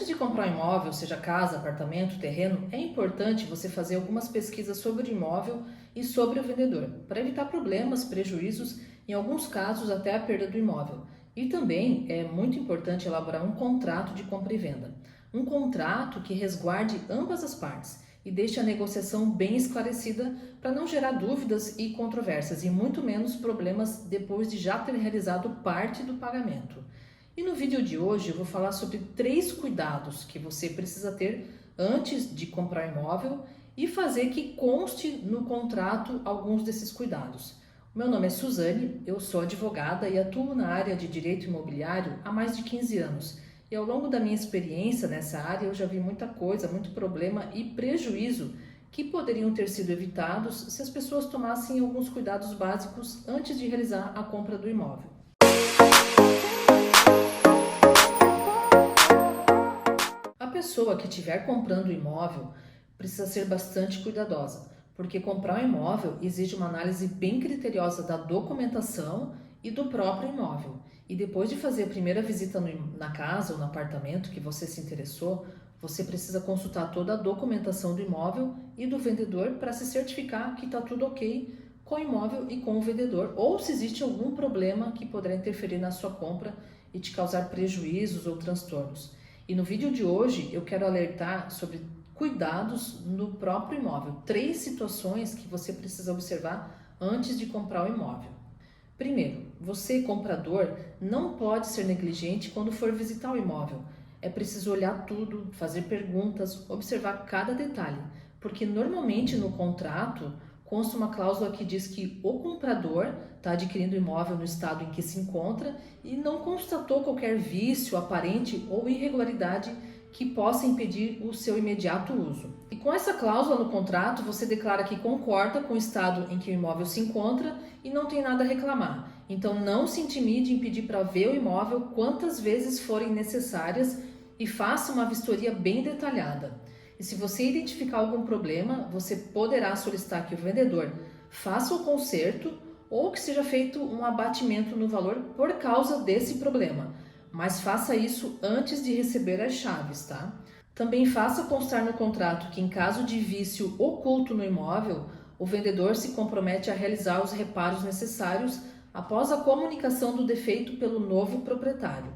Antes de comprar um imóvel, seja casa, apartamento, terreno, é importante você fazer algumas pesquisas sobre o imóvel e sobre o vendedor, para evitar problemas, prejuízos, em alguns casos até a perda do imóvel. E também é muito importante elaborar um contrato de compra e venda. Um contrato que resguarde ambas as partes e deixe a negociação bem esclarecida para não gerar dúvidas e controvérsias e muito menos problemas depois de já ter realizado parte do pagamento. E no vídeo de hoje eu vou falar sobre 3 cuidados que você precisa ter antes de comprar imóvel e fazer que conste no contrato alguns desses cuidados. O meu nome é Suzane, eu sou advogada e atuo na área de direito imobiliário há mais de 15 anos. E ao longo da minha experiência nessa área eu já vi muita coisa, muito problema e prejuízo que poderiam ter sido evitados se as pessoas tomassem alguns cuidados básicos antes de realizar a compra do imóvel. A pessoa que estiver comprando o imóvel precisa ser bastante cuidadosa, porque comprar um imóvel exige uma análise bem criteriosa da documentação e do próprio imóvel. E depois de fazer a primeira visita na casa ou no apartamento que você se interessou, você precisa consultar toda a documentação do imóvel e do vendedor para se certificar que está tudo ok com o imóvel e com o vendedor, ou se existe algum problema que poderá interferir na sua compra e te causar prejuízos ou transtornos. E no vídeo de hoje eu quero alertar sobre cuidados no próprio imóvel. 3 situações que você precisa observar antes de comprar o imóvel. Primeiro, você, comprador, não pode ser negligente quando for visitar o imóvel. É preciso olhar tudo, fazer perguntas, observar cada detalhe, porque normalmente no contrato consta uma cláusula que diz que o comprador está adquirindo o imóvel no estado em que se encontra e não constatou qualquer vício aparente ou irregularidade que possa impedir o seu imediato uso. E com essa cláusula no contrato, você declara que concorda com o estado em que o imóvel se encontra e não tem nada a reclamar. Então não se intimide em pedir para ver o imóvel quantas vezes forem necessárias e faça uma vistoria bem detalhada. E se você identificar algum problema, você poderá solicitar que o vendedor faça o conserto ou que seja feito um abatimento no valor por causa desse problema. Mas faça isso antes de receber as chaves, tá? Também faça constar no contrato que, em caso de vício oculto no imóvel, o vendedor se compromete a realizar os reparos necessários após a comunicação do defeito pelo novo proprietário.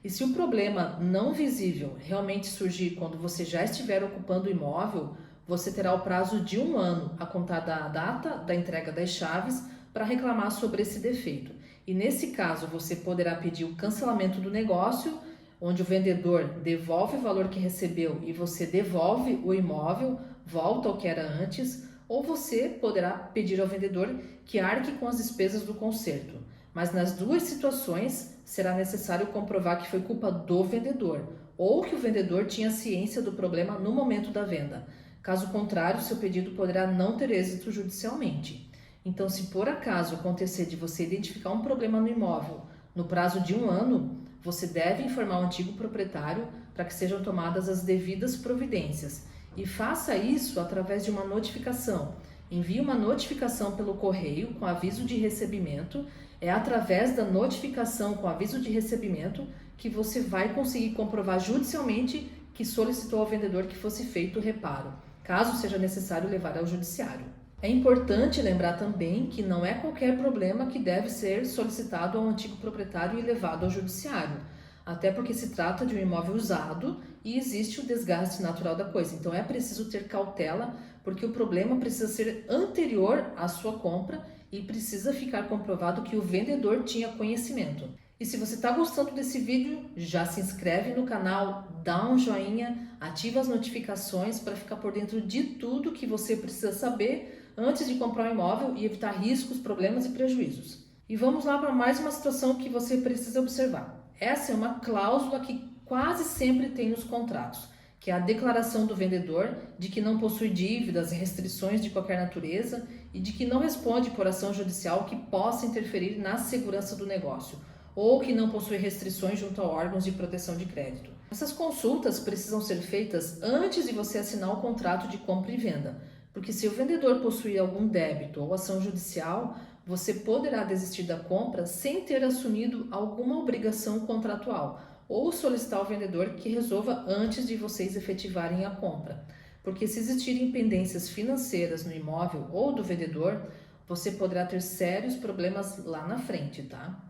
E se o problema não visível realmente surgir quando você já estiver ocupando o imóvel, você terá o prazo de 1 ano a contar da data da entrega das chaves para reclamar sobre esse defeito. E nesse caso, você poderá pedir o cancelamento do negócio, onde o vendedor devolve o valor que recebeu e você devolve o imóvel, volta ao que era antes, ou você poderá pedir ao vendedor que arque com as despesas do conserto. Mas nas 2 situações, será necessário comprovar que foi culpa do vendedor, ou que o vendedor tinha ciência do problema no momento da venda. Caso contrário, seu pedido poderá não ter êxito judicialmente. Então, se por acaso acontecer de você identificar um problema no imóvel no prazo de 1 ano, você deve informar o antigo proprietário para que sejam tomadas as devidas providências. E faça isso através de uma notificação. Envie uma notificação pelo correio com aviso de recebimento. É através da notificação com aviso de recebimento que você vai conseguir comprovar judicialmente que solicitou ao vendedor que fosse feito o reparo, caso seja necessário levar ao judiciário. É importante lembrar também que não é qualquer problema que deve ser solicitado ao antigo proprietário e levado ao judiciário, até porque se trata de um imóvel usado e existe o desgaste natural da coisa. Então é preciso ter cautela, porque o problema precisa ser anterior à sua compra e precisa ficar comprovado que o vendedor tinha conhecimento. E se você está gostando desse vídeo, já se inscreve no canal, dá um joinha, ativa as notificações para ficar por dentro de tudo que você precisa saber antes de comprar um imóvel e evitar riscos, problemas e prejuízos. E vamos lá para mais uma situação que você precisa observar. Essa é uma cláusula que quase sempre tem nos contratos, que é a declaração do vendedor de que não possui dívidas e restrições de qualquer natureza e de que não responde por ação judicial que possa interferir na segurança do negócio, ou que não possui restrições junto a órgãos de proteção de crédito. Essas consultas precisam ser feitas antes de você assinar o contrato de compra e venda, porque se o vendedor possuir algum débito ou ação judicial, você poderá desistir da compra sem ter assumido alguma obrigação contratual, ou solicitar ao vendedor que resolva antes de vocês efetivarem a compra. Porque se existirem pendências financeiras no imóvel ou do vendedor, você poderá ter sérios problemas lá na frente, tá?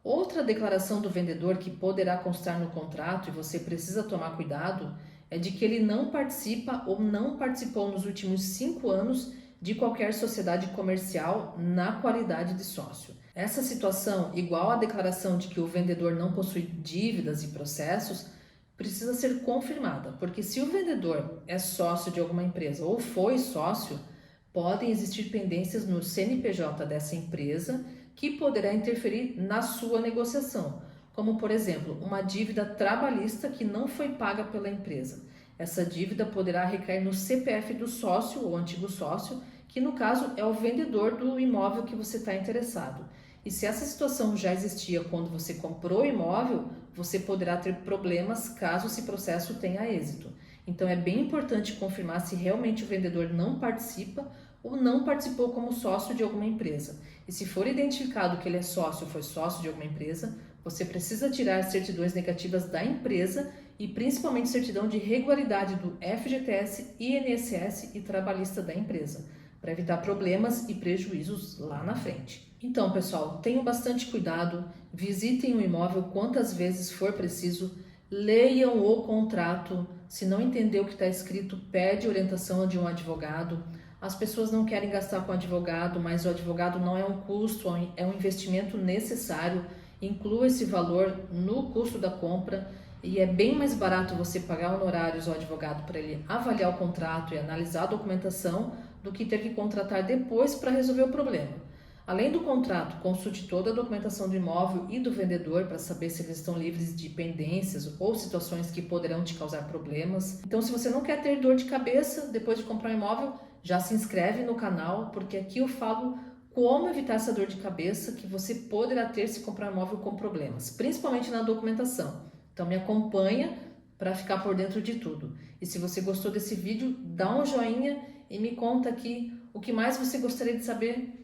Outra declaração do vendedor que poderá constar no contrato e você precisa tomar cuidado é de que ele não participa ou não participou nos últimos 5 anos de qualquer sociedade comercial na qualidade de sócio. Essa situação, igual à declaração de que o vendedor não possui dívidas e processos, precisa ser confirmada, porque se o vendedor é sócio de alguma empresa ou foi sócio, podem existir pendências no CNPJ dessa empresa que poderá interferir na sua negociação, como por exemplo, uma dívida trabalhista que não foi paga pela empresa. Essa dívida poderá recair no CPF do sócio ou antigo sócio, que no caso é o vendedor do imóvel que você está interessado. E se essa situação já existia quando você comprou o imóvel, você poderá ter problemas caso esse processo tenha êxito. Então é bem importante confirmar se realmente o vendedor não participa ou não participou como sócio de alguma empresa. E se for identificado que ele é sócio ou foi sócio de alguma empresa, você precisa tirar certidões negativas da empresa e principalmente certidão de regularidade do FGTS, INSS e trabalhista da empresa, para evitar problemas e prejuízos lá na frente. Então, pessoal, tenham bastante cuidado, visitem o imóvel quantas vezes for preciso, leiam o contrato. Se não entender o que está escrito, pede orientação de um advogado. As pessoas não querem gastar com advogado, mas o advogado não é um custo, é um investimento necessário. Inclua esse valor no custo da compra e é bem mais barato você pagar honorários ao advogado para ele avaliar o contrato e analisar a documentação do que ter que contratar depois para resolver o problema. Além do contrato, consulte toda a documentação do imóvel e do vendedor para saber se eles estão livres de pendências ou situações que poderão te causar problemas. Então, se você não quer ter dor de cabeça depois de comprar um imóvel, já se inscreve no canal, porque aqui eu falo como evitar essa dor de cabeça que você poderá ter se comprar um imóvel com problemas, principalmente na documentação. Então, me acompanha para ficar por dentro de tudo. E se você gostou desse vídeo, dá um joinha e me conta aqui o que mais você gostaria de saber